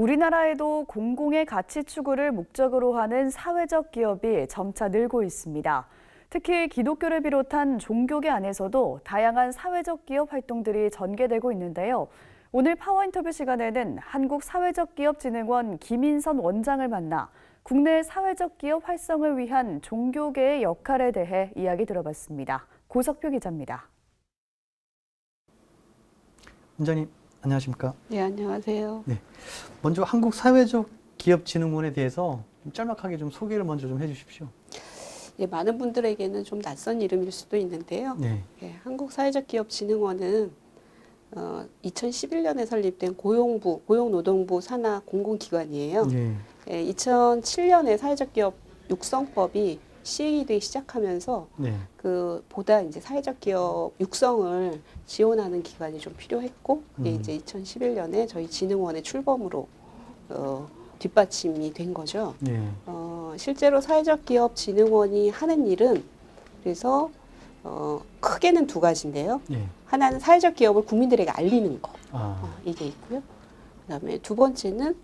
우리나라에도 공공의 가치 추구를 목적으로 하는 사회적 기업이 점차 늘고 있습니다. 특히 기독교를 비롯한 종교계 안에서도 다양한 사회적 기업 활동들이 전개되고 있는데요. 오늘 파워인터뷰 시간에는 한국사회적기업진흥원 김인선 원장을 만나 국내 사회적 기업 활성을 위한 종교계의 역할에 대해 이야기 들어봤습니다. 고석표 기자입니다. 원장님, 안녕하십니까? 네, 안녕하세요. 네. 먼저 한국사회적기업진흥원에 대해서 좀 짤막하게 좀 소개를 먼저 좀 해주십시오. 예, 많은 분들에게는 좀 낯선 이름일 수도 있는데요. 네. 예, 한국사회적기업진흥원은 2011년에 설립된 고용노동부 산하 공공기관이에요. 네. 예, 2007년에 사회적기업 육성법이 시행이 되기 시작하면서 네. 보다 이제 사회적 기업 육성을 지원하는 기관이 좀 필요했고, 그게 이제 2011년에 저희 진흥원의 출범으로 뒷받침이 된 거죠. 네. 실제로 사회적 기업 진흥원이 하는 일은 그래서 크게는 두 가지인데요. 네. 하나는 사회적 기업을 국민들에게 알리는 거, 이게 있고요. 그다음에 두 번째는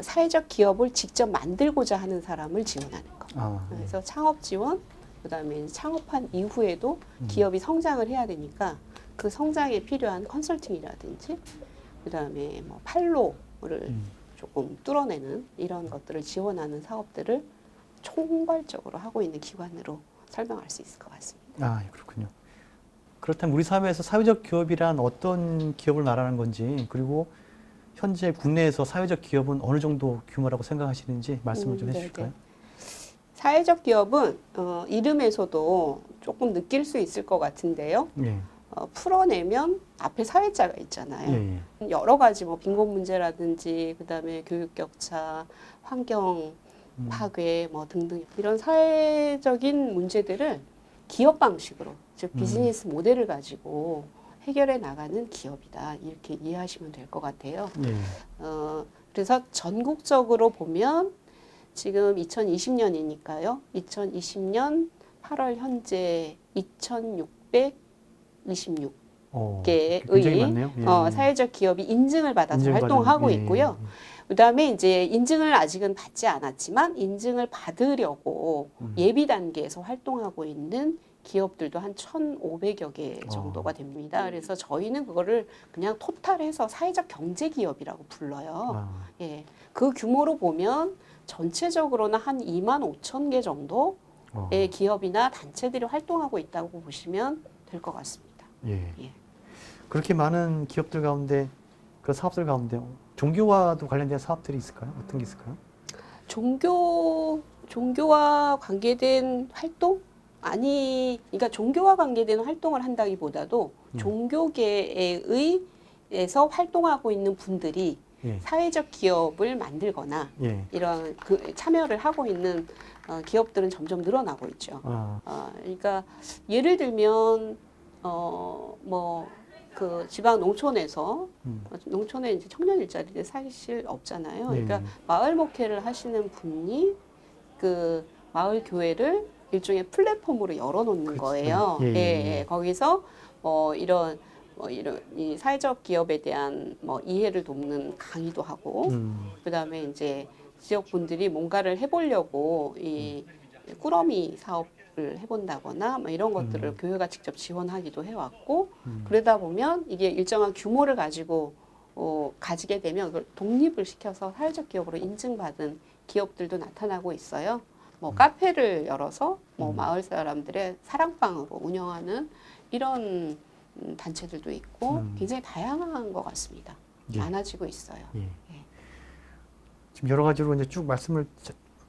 사회적 기업을 직접 만들고자 하는 사람을 지원하는 거. 그래서 창업 지원, 그다음에 창업한 이후에도 기업이 성장을 해야 되니까 그 성장에 필요한 컨설팅이라든지, 그다음에 뭐 판로를 조금 뚫어내는 이런 것들을 지원하는 사업들을 총괄적으로 하고 있는 기관으로 설명할 수 있을 것 같습니다. 그렇군요. 그렇다면 우리 사회에서 사회적 기업이란 어떤 기업을 말하는 건지, 그리고 현재 국내에서 사회적 기업은 어느 정도 규모라고 생각하시는지 말씀을 좀 해주실까요? 사회적 기업은 이름에서도 조금 느낄 수 있을 것 같은데요. 네. 풀어내면 앞에 사회자가 있잖아요. 여러 가지 뭐 빈곤 문제라든지, 그다음에 교육 격차, 환경 파괴 뭐 등등 이런 사회적인 문제들을 기업 방식으로, 즉 비즈니스 모델을 가지고 해결해 나가는 기업이다, 이렇게 이해하시면 될 것 같아요. 그래서 전국적으로 보면 지금 2020년이니까요. 2020년 8월 현재 2,626개의 사회적 기업이 인증을 받아서 활동하고 있고요. 그다음에 이제 인증을 아직은 받지 않았지만 인증을 받으려고 예비 단계에서 활동하고 있는 기업들도 한 1,500여 개 정도가 됩니다. 그래서 저희는 그거를 그냥 토탈해서 사회적 경제 기업이라고 불러요. 예, 그 규모로 보면 전체적으로는 한 25,000개 정도의 기업이나 단체들이 활동하고 있다고 보시면 될 것 같습니다. 예. 그렇게 많은 기업들 가운데, 그 사업들 가운데 종교와도 관련된 사업들이 있을까요? 어떤 게 있을까요? 종교와 관계된 활동? 그러니까 종교와 관계된 활동을 한다기보다도 종교계에서 활동하고 있는 분들이 사회적 기업을 만들거나 이런 참여를 하고 있는 기업들은 점점 늘어나고 있죠. 그러니까 예를 들면 지방 농촌에서 농촌에 이제 청년 일자리를 사실 없잖아요. 그러니까 마을 목회를 하시는 분이 그 마을 교회를 일종의 플랫폼으로 열어놓는 거예요. 거기서 이런 이 사회적 기업에 대한 이해를 돕는 강의도 하고, 그다음에 이제 지역 분들이 뭔가를 해보려고 이 꾸러미 사업을 해본다거나 이런 것들을 교회가 직접 지원하기도 해왔고, 그러다 보면 이게 일정한 규모를 가지게 되면 그걸 독립을 시켜서 사회적 기업으로 인증받은 기업들도 나타나고 있어요. 카페를 열어서 마을 사람들의 사랑방으로 운영하는 이런 단체들도 있고 굉장히 다양한 것 같습니다. 많아지고 있어요. 지금 여러 가지로 이제 쭉 말씀을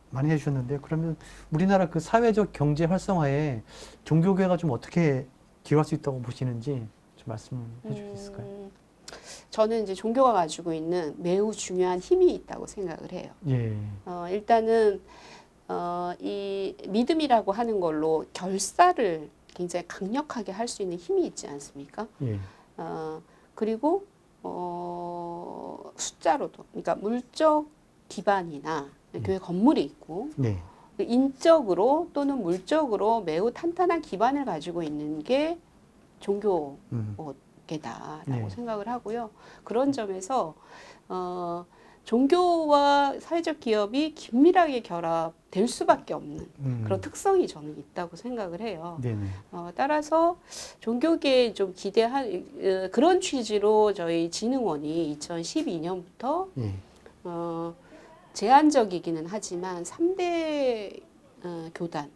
많이 해주셨는데, 그러면 우리나라 그 사회적 경제 활성화에 종교계가 좀 어떻게 기여할 수 있다고 보시는지 좀 말씀해 주실 수 있을까요? 저는 이제 종교가 가지고 있는 매우 중요한 힘이 있다고 생각을 해요. 일단은 이 믿음이라고 하는 걸로 결사를 굉장히 강력하게 할 수 있는 힘이 있지 않습니까? 그리고 숫자로도, 그러니까 물적 기반이나 교회 건물이 있고 인적으로 또는 물적으로 매우 탄탄한 기반을 가지고 있는 게 종교 종교계다라고 네. 생각을 하고요. 그런 점에서 종교와 사회적 기업이 긴밀하게 결합될 수밖에 없는 그런 특성이 저는 있다고 생각을 해요. 네네. 따라서 종교계에 좀 기대한 그런 취지로 저희 진흥원이 2012년부터 예. 제한적이기는 하지만 3대 교단,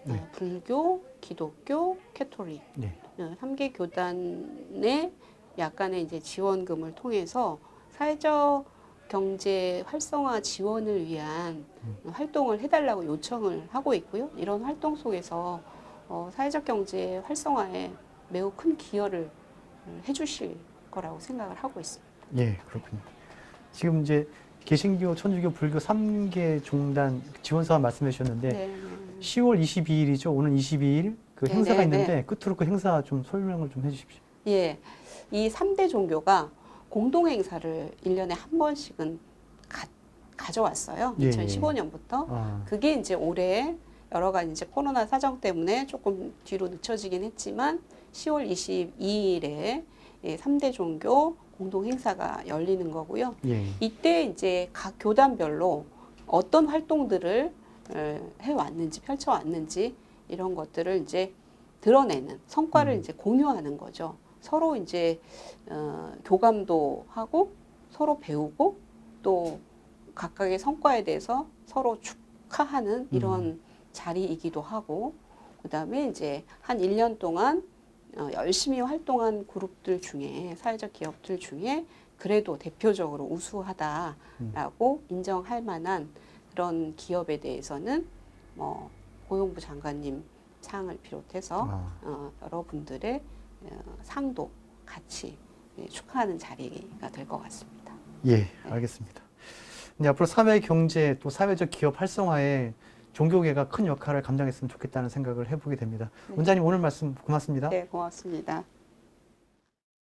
네. 불교, 기독교, 캐토릭 네. 3개 교단의 약간의 이제 지원금을 통해서 사회적 경제 활성화 지원을 위한 활동을 해달라고 요청을 하고 있고요. 이런 활동 속에서 사회적 경제 활성화에 매우 큰 기여를 해주실 거라고 생각을 하고 있습니다. 예, 그렇군요. 지금 이제 개신교, 천주교, 불교 3개 종단 지원 사업 말씀해 주셨는데 네. 10월 22일이죠. 오늘 22일 그 네, 행사가 네, 있는데 끝으로 그 행사 좀 설명을 좀 해주십시오. 예, 이 3대 종교가 공동 행사를 1년에 한 번씩은 가져왔어요. 예, 2015년부터. 아, 그게 이제 올해 여러 가지 이제 코로나 사정 때문에 조금 뒤로 늦춰지긴 했지만 10월 22일에 3대 종교 공동 행사가 열리는 거고요. 예. 이때 이제 각 교단별로 어떤 활동들을 해왔는지 펼쳐왔는지 이런 것들을 이제 드러내는 성과를 이제 공유하는 거죠. 서로 이제 교감도 하고 서로 배우고 또 각각의 성과에 대해서 서로 축하하는 이런 자리이기도 하고 그다음에 이제 한 1년 동안 열심히 활동한 그룹들 중에 사회적 기업들 중에 그래도 대표적으로 우수하다라고 인정할 만한 그런 기업에 대해서는 고용부 장관님 상을 비롯해서 여러분들의 상도 같이 축하하는 자리가 될 것 같습니다. 예, 알겠습니다. 이제 앞으로 사회 경제 또 사회적 기업 활성화에 종교계가 큰 역할을 감당했으면 좋겠다는 생각을 해보게 됩니다. 네. 원장님 오늘 말씀 고맙습니다. 네, 고맙습니다.